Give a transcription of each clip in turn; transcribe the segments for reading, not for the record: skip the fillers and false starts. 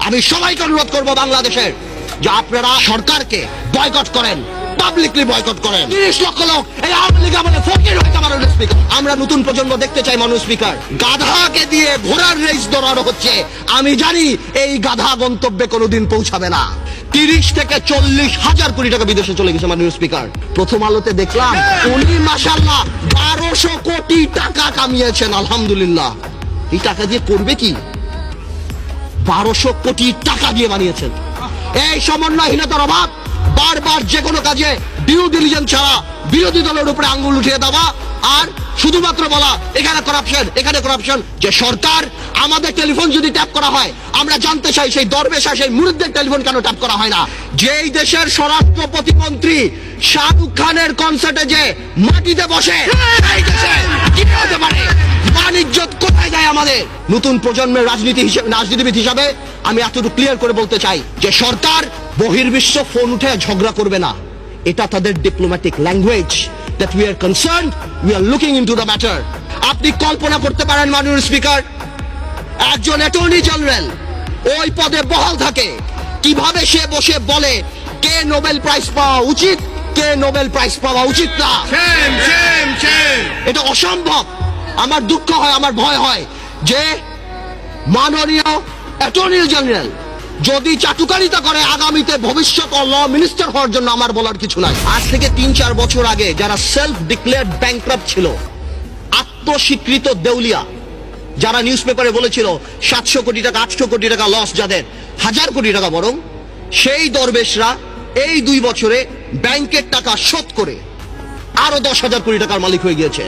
আমি সবাইকে অনুরোধ করব বাংলাদেশের যে আপনারা সরকারকে বয়কট করেন, পাবলিকলি বয়কট করেন। 30 লক্ষ লোক এই আওয়ামী লীগ আমাদের ফকির হয়েছে মাননীয় স্পিকার। আমরা নতুন প্রজন্ম দেখতে চাই মাননীয় স্পিকার, গাধাকে দিয়ে ঘোড়ার রেস দৌড়ানো হচ্ছে। আমি জানি এই গাধা গন্তব্যে কোনোদিন পৌঁছাবে না। 30 থেকে 40 হাজার কোটি টাকা বিদেশে চলে গেছে মাননীয় স্পিকার। প্রথম আলোতে দেখলাম উনি মাশাআল্লাহ 1200 কোটি টাকা কামিয়েছেন। আলহামদুলিল্লাহ। এই টাকা দিয়ে করবে কি? 1200 কোটি টাকা দিয়ে বানিয়েছেন। এই সমন্বয়হীনতার অভাব, বারবার যে কোনো কাজে ডিউ ডিলিজেন্স ছাড়া বিরোধী দলের উপরে আঙ্গুল উঠিয়ে দেওয়া আর শুধুমাত্র বলা এখানে করাপশন, এখানে করাপশন। যে সরকার আমাদের টেলিফোন যদি ট্যাপ করা হয়, আমরা জানতে চাই সেই দরবেশা সেই মুরিদদের টেলিফোন কেন ট্যাপ করা হয় না? যেই দেশের স্বরাষ্ট্র প্রতিমন্ত্রী শাহরুখ খানের কনসার্টে যে মাটিতে বসে, এই দেশে কি হতে পারে? বাণিজ্যত কোথায় যায় আমাদের? নতুন প্রজন্মের রাজনীতিবিদ হিসাবে আমি এতটুকু ক্লিয়ার করে বলতে চাই যে সরকার বহির্বিশ্ব ফোন উঠে ঝগড়া করবে না। এটা তাদের diplomatic language. that we are concerned, we are looking into the matter. আপনি কল্পনা করতে পারেন মাননীয় স্পিকার, একজন অ্যাটর্নি জেনারেল ওই পদে বহাল থাকে, কিভাবে সে বসে বলে কে নোবেল প্রাইজ পাওয়া উচিত, কে নোবেল প্রাইজ পাওয়া উচিত না। এটা অসম্ভব। আমার দুঃখ হয়, আমার ভয় হয় যে মাননীয় অ্যাটর্নি জেনারেল যদি চাটুকারিতা করে আগামীতে ভবিষ্যৎ ল মিনিস্টার হওয়ার জন্য আমার বলার কিছু নাই। আজ থেকে 3-4 বছর আগে যারা সেলফ ডিক্লেয়ার্ড ব্যাংক্রাপ্ট ছিল, আত্মস্বীকৃত দেউলিয়া, যারা নিউজ পেপারে বলেছিল 700 কোটি টাকা 800 কোটি টাকা লস, যাদের 1000 কোটি টাকা বরং, সেই দরবেশরা এই 2 বছরে ব্যাংকের টাকা শোধ করে আরো 10,000 কোটি টাকার মালিক হয়ে গিয়েছে।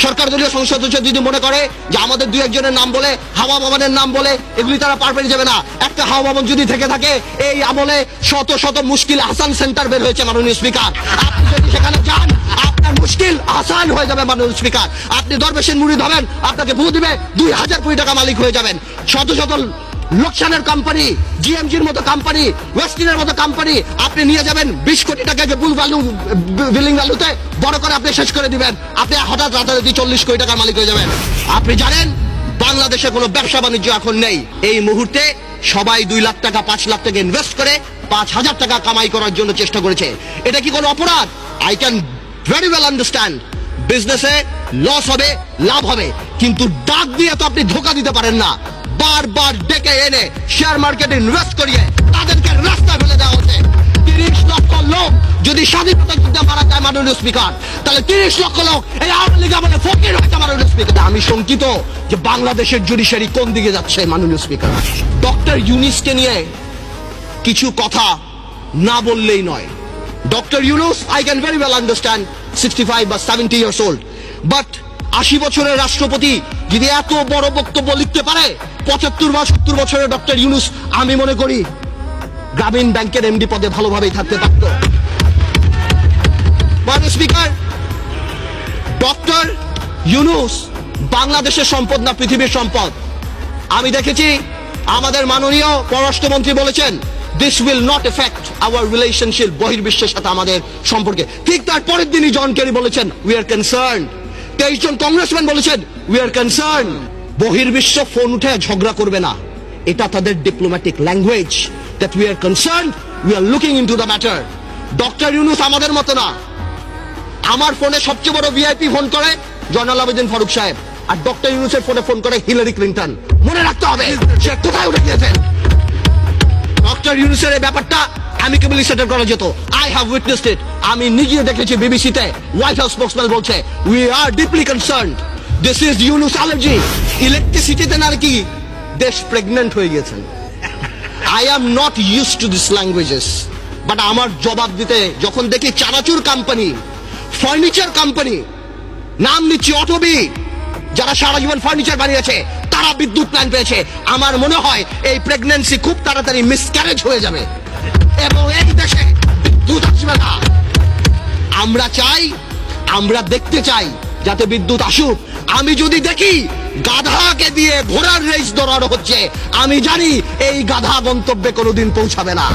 সরকার দলীয় সংসদ সদস্য যদি মনে করে যে আমাদের 2-1 নাম বলে, হাওয়া ভবনের নাম বলে এগুলি তারা পার পেয়ে যাবে না। একটা হাওয়া ভবন যদি থেকে থাকে, এই আমলে শত শত মুশকিল আসান সেন্টার বের হয়েছে মাননীয় স্পিকার। আপনি যদি সেখানে যান, আপনার মুশকিল আসান হয়ে যাবে মাননীয় স্পিকার। আপনি দরবেশের মুরিদ হবেন, আপনাকে ভূ দিবে, 2000 কোটি টাকা মালিক হয়ে যাবেন। শত শত লোকসানের কোম্পানি, জিএমজির মতো কোম্পানি, ওয়েস্টিনের মতো কোম্পানি আপনি নিয়ে যাবেন 20 কোটি টাকাকে বিলিং ভ্যালুতে বড় করে আপনি শেষ করে দিবেন। আপনি হঠাৎ রাতারাতি 40 কোটি টাকার মালিক হয়ে যাবেন। আপনি জানেন বাংলাদেশে কোনো ব্যবসা বাণিজ্য এখন নেই। এই মুহূর্তে সবাই 2 লাখ টাকা 5 লাখ টাকা ইনভেস্ট করে 5,000 টাকা কামাই করার জন্য চেষ্টা করেছে। এটা কি কোনো অপরাধ? I can very well understand. বিজনেসে লস হবে, লাভ হবে, কিন্তু ডাক দিয়ে তো আপনি ধোকা দিতে পারেন না। বারবার ডেকে এনে শেয়ার মার্কেটে ইনভেস্ট করিয়ে তাদেরকে রাস্তায় ফেলে দেওয়া হচ্ছে। 30 লক্ষ লোক যদি স্বাধীনতা যুদ্ধে মারা যায় মাননীয় স্পিকার, তাহলে 30 লক্ষ লোক এই আওয়ামী লীগ আমাদের ফকির হয়েছে মাননীয় স্পিকার। আমি শঙ্কিত যে বাংলাদেশের জুডিশিয়ারি কোন দিকে যাচ্ছে মাননীয় স্পিকার। ডক্টর ইউনূসকে নিয়ে কিছু কথা না বললেই নয়। Doctor Yunus, I can very well understand 65 বা 70 ইয়ার্স ওল্ড, বাট 80 বছরের রাষ্ট্রপতি যদি এত বড় বক্তব্য লিখতে পারে, 75 বা 70 বছরের ডক্টর ইউনূস আমি মনে করি গ্রামীণ ব্যাংকের এমডি পদে ভালোভাবেই থাকতে পারত। মাননীয় স্পিকার, ডক্টর ইউনূস বাংলাদেশের সম্পদ না পৃথিবীর সম্পদ। আমি দেখেছি আমাদের মাননীয় পররাষ্ট্রমন্ত্রী বলেছেন this will not affect our relationship, বহির্বিশ্বের সাথে আমাদের সম্পর্কে। ঠিক তার পরের দিনই জন কেরি বলেছেন উই আর কনসার্নড। 23 জন কংগ্রেসম্যান বলেছেন উই আর কনসার্ন। বহির্বিশ্ব ফোন উঠে ঝগড়া করবে না। এটা তাদের diplomatic language. that we are concerned, we are looking into the matter. Doctor Yunus আমাদের মতো না। আমার ফোনে সবচেয়ে বড় ভিআইপি ফোন করে জয়নাল আবেদিন ফারুক সাহেব, আর ডক্টর ইউনূসের ফোনে ফোন করে হিলারি ক্লিন্টন। মনে রাখতে হবে সে কোথায় উঠে গিয়েছেন। ডক্টর ইউনূসের এই ব্যাপারটা অ্যামিকেবলি সেটেল করা যেত। I have witnessed it. আমি নিজে দেখেছি বিবিসিতে হোয়াইট হাউস স্পোকসম্যান বলছে we are deeply concerned, this is Yunus allergy. ইলেকট্রিসিটিতে নাকি দেশ প্রেগন্যান্ট হয়ে গিয়েছেন। I am not used to these languages, but আমার জবাব দিতে যখন দেখি চানাচুর কোম্পানি, ফার্নিচার কোম্পানি, নাম নিচ্ছি অটোবি, যারা সারা জীবন ফার্নিচার বানিয়েছে তারা বিদ্যুৎ প্ল্যান পেয়েছে, আমার মনে হয় এই প্রেগন্যান্সি খুব তাড়াতাড়ি মিসক্যারেজ হয়ে যাবে এবং এই দেশে বিদ্যুৎ আসবে না। আমরা চাই, আমরা দেখতে চাই যাতে বিদ্যুৎ আসুক। আমি যদি দেখি গাধাকে দিয়ে ঘোড়ার রেস দৌড়ানো হচ্ছে, আমি জানি এই গাধা গন্তব্যে কোনোদিন পৌঁছাবে না।